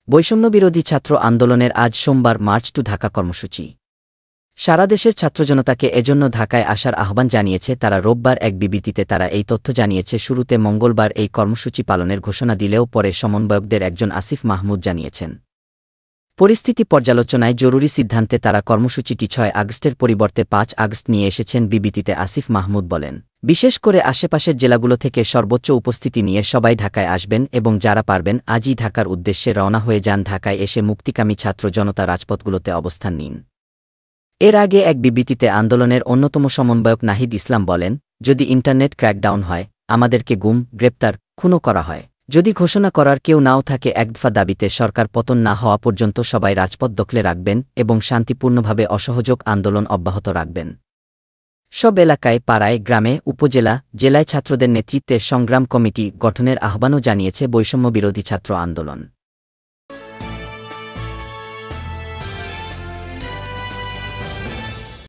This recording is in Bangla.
বৈষম্যবিরোধী ছাত্র আন্দোলনের আজ সোমবার মার্চ টু ঢাকা কর্মসূচি। সারা দেশের ছাত্রজনতাকে এজন্য ঢাকায় আসার আহ্বান জানিয়েছে তারা। রোববার এক বিবৃতিতে তারা এই তথ্য জানিয়েছে। শুরুতে মঙ্গলবার এই কর্মসূচি পালনের ঘোষণা দিলেও পরে সমন্বয়কদের একজন আসিফ মাহমুদ জানিয়েছেন, পরিস্থিতি পর্যালোচনায় জরুরি সিদ্ধান্তে তারা কর্মসূচিটি ৬ আগস্টের পরিবর্তে ৫ আগস্ট নিয়ে এসেছেন। বিবৃতিতে আসিফ মাহমুদ বলেন, বিশেষ করে আশেপাশের জেলাগুলো থেকে সর্বোচ্চ উপস্থিতি নিয়ে সবাই ঢাকায় আসবেন এবং যারা পারবেন আজই ঢাকার উদ্দেশ্যে রওনা হয়ে যান। ঢাকায় এসে মুক্তিকামী ছাত্র জনতা রাজপথগুলোতে অবস্থান নিন। এর আগে এক বিবৃতিতে আন্দোলনের অন্যতম সমন্বয়ক নাহিদ ইসলাম বলেন, যদি ইন্টারনেট ক্র্যাকডাউন হয়, আমাদেরকে গুম, গ্রেপ্তার, খুনও করা হয়, যদি ঘোষণা করার কেউ নাও থাকে, এক দফা দাবিতে সরকার পতন না হওয়া পর্যন্ত সবাই রাজপথ দখলে রাখবেন এবং শান্তিপূর্ণভাবে অসহযোগ আন্দোলন অব্যাহত রাখবেন। সব এলাকায়, পাড়ায়, গ্রামে, উপজেলা, জেলায় ছাত্রদের নেতৃত্বে সংগ্রাম কমিটি গঠনের আহ্বানও জানিয়েছে বৈষম্যবিরোধী ছাত্র আন্দোলন।